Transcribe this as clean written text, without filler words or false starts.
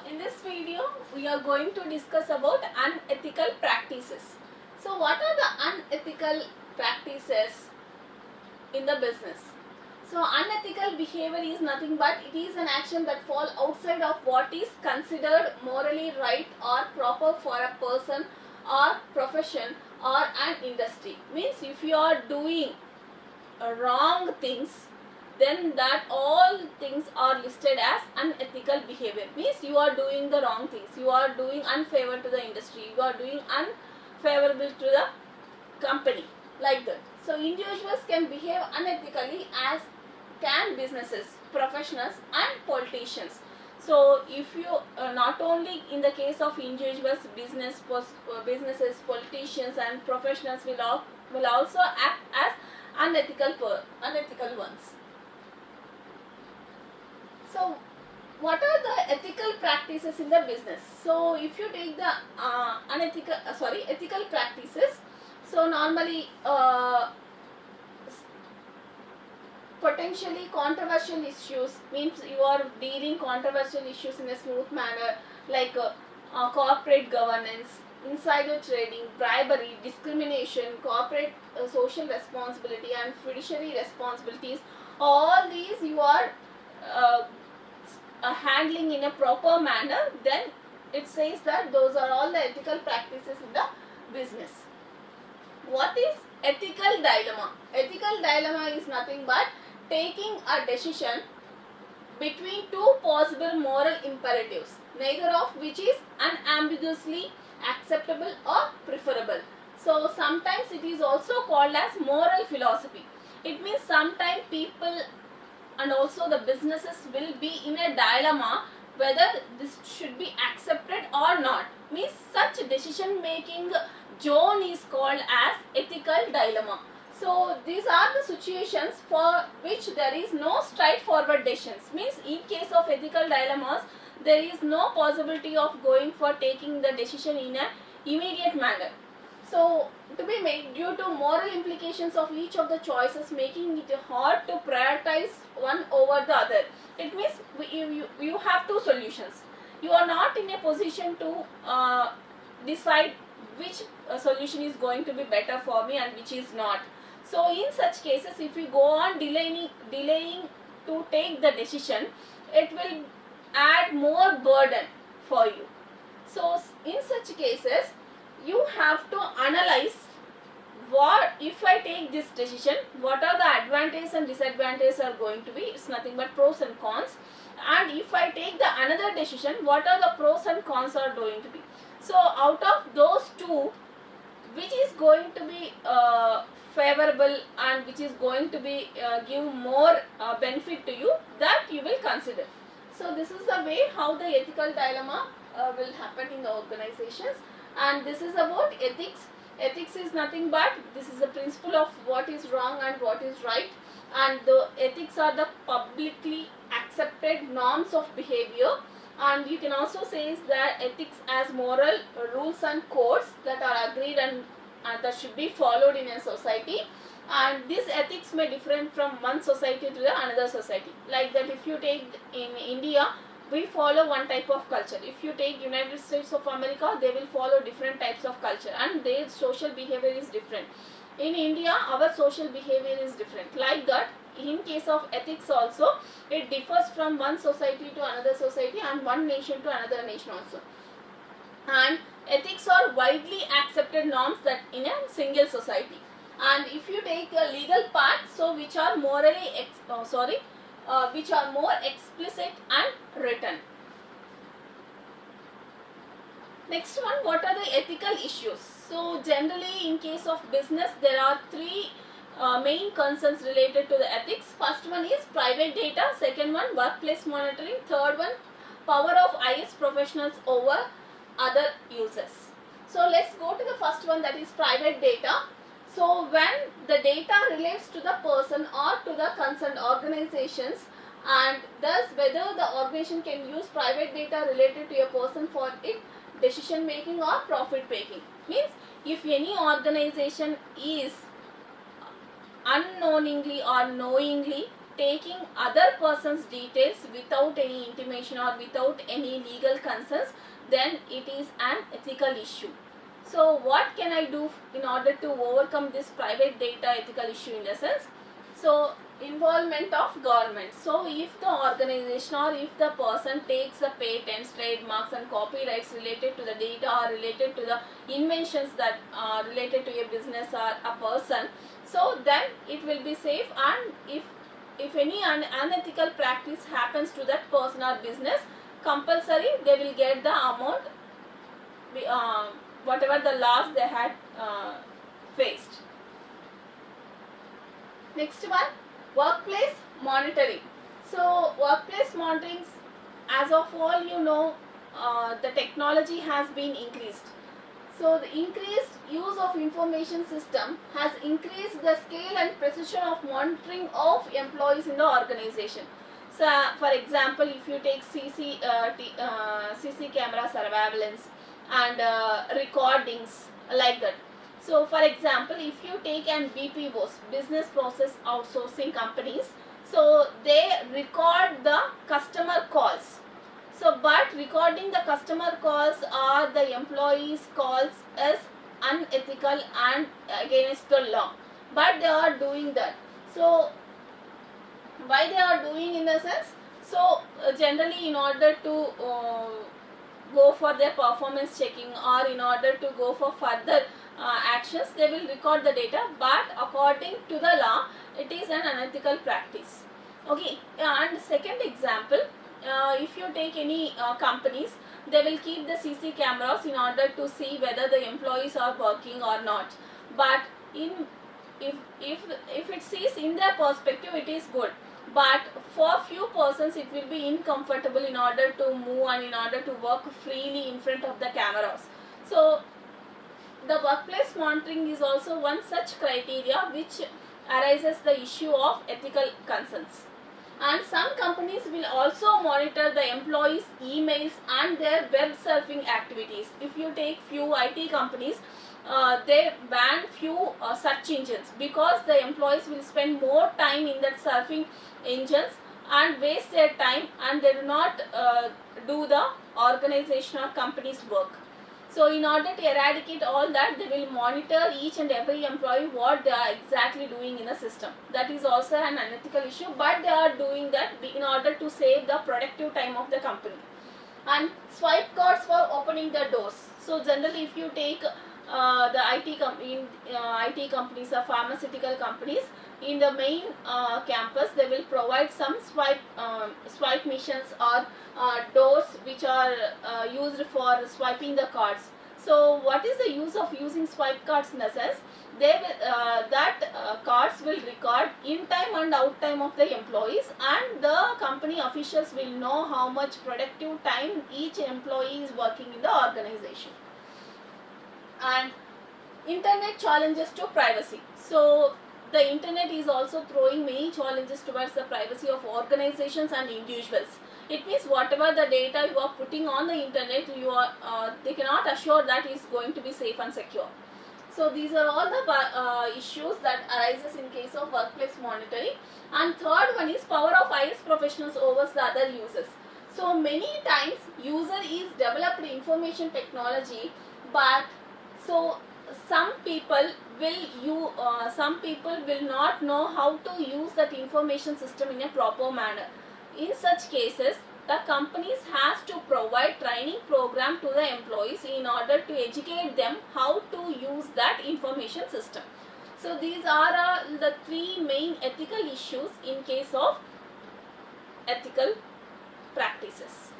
in this video we are going to discuss about unethical practices. So what are the unethical practices in the business? So unethical behavior is nothing but it is an action that falls outside of what is considered morally right or proper for a person or profession or an industry. Means if you are doing wrong things, then that all things are listed as unethical behavior. Means you are doing the wrong things, you are doing unfavorable to the industry, you are doing unfavorable to the company, like that. So individuals can behave unethically, as can businesses, professionals and politicians. So if you not only in the case of individuals, businesses, politicians and professionals will also act as unethical ones. So what are the ethical practices in the business? So if you take the ethical practices, so normally potentially controversial issues, means you are dealing controversial issues in a smooth manner, like corporate governance, insider trading, bribery, discrimination, corporate social responsibility and fiduciary responsibilities. All these you are handling in a proper manner, then it says that those are all the ethical practices in the business. What is ethical dilemma? Ethical dilemma is nothing but taking a decision between two possible moral imperatives, neither of which is unambiguously acceptable or preferable. So sometimes it is also called as moral philosophy. It means sometimes people and also the businesses will be in a dilemma whether this should be accepted or not. Means such decision making zone is called as ethical dilemma. So these are the situations for which there is no straightforward decisions. Means in case of ethical dilemmas, there is no possibility of going for taking the decision in an immediate manner. So to be made due to moral implications of each of the choices, making it hard to prioritize one over the other. It means you have two solutions. You are not in a position to decide which solution is going to be better for me and which is not. So in such cases, if you go on delaying to take the decision, it will add more burden for you. So in such cases, you have to analyze what if I take this decision, what are the advantages and disadvantages are going to be. It's nothing but pros and cons. And if I take the another decision, what are the pros and cons are going to be. So out of those two, which is going to be favorable and which is going to be give more benefit to you, that you will consider. So this is the way how the ethical dilemma will happen in the organizations. And this is about ethics. Ethics is nothing but this is the principle of what is wrong and what is right, and the ethics are the publicly accepted norms of behavior. And you can also say that ethics as moral rules and codes that are agreed and that should be followed in a society. And this ethics may differ from one society to the another society. Like that, if you take in India, we follow one type of culture. If you take United States of America, they will follow different types of culture and their social behavior is different. In India, our social behavior is different. Like that, in case of ethics also, it differs from one society to another society and one nation to another nation also. And ethics are widely accepted norms that in a single society. And if you take a legal part, so which are morally which are more explicit and written. Next one, what are the ethical issues? So generally in case of business, there are three main concerns related to the ethics. First one is private data, second one workplace monitoring, third one power of IS professionals over other users. So let's go to the first one, that is private data. So when the data relates to the person or to the concerned organizations, and thus whether the organization can use private data related to a person for its decision making or profit making. Means if any organization is unknowingly or knowingly taking other person's details without any intimation or without any legal concerns, then it is an ethical issue. So what can I do in order to overcome this private data ethical issue in the sense? So involvement of government. So if the organization or if the person takes the patents, trademarks and copyrights related to the data or related to the inventions that are related to a business or a person, so then it will be safe, and if any unethical practice happens to that person or business, compulsory they will get the amount whatever the loss they had faced. Next one, workplace monitoring. So workplace monitoring, as of all you know, the technology has been increased. So the increased use of information system has increased the scale and precision of monitoring of employees in the organization. So for example, if you take CC camera surveillance and recordings like that. So for example, if you take an BPOs, business process outsourcing companies, so they record the customer calls. So but recording the customer calls or the employees calls is unethical and against the law, but they are doing that. So why they are doing in the sense? So generally in order to go for their performance checking or in order to go for further actions, they will record the data, but according to the law it is an unethical practice. Okay, and second example, if you take any companies, they will keep the CC cameras in order to see whether the employees are working or not, but if it sees in their perspective it is good, but for few persons it will be uncomfortable in order to move and in order to work freely in front of the cameras. So the workplace monitoring is also one such criteria which arises the issue of ethical concerns. And some companies will also monitor the employees' emails and their web surfing activities. If you take few IT companies, they ban few search engines because the employees will spend more time in that surfing engines and waste their time, and they do not do the organization or company's work. So in order to eradicate all that, they will monitor each and every employee what they are exactly doing in the system. That is also an unethical issue, but they are doing that in order to save the productive time of the company. And swipe cards for opening the doors. So generally if you take the IT companies or pharmaceutical companies, in the main campus they will provide some swipe machines or doors which are used for swiping the cards. So what is the use of using swipe cards in the sense? They will, cards will record in time and out time of the employees, and the company officials will know how much productive time each employee is working in the organization. And internet challenges to privacy. So the internet is also throwing many challenges towards the privacy of organizations and individuals. It means whatever the data you are putting on the internet, they cannot assure that is going to be safe and secure. So these are all the issues that arises in case of workplace monitoring. And third one is power of IS professionals over the other users. So many times user is developed information technology, but so some people will not know how to use that information system in a proper manner. In such cases, the companies has to provide training program to the employees in order to educate them how to use that information system. So these are the three main ethical issues in case of ethical practices.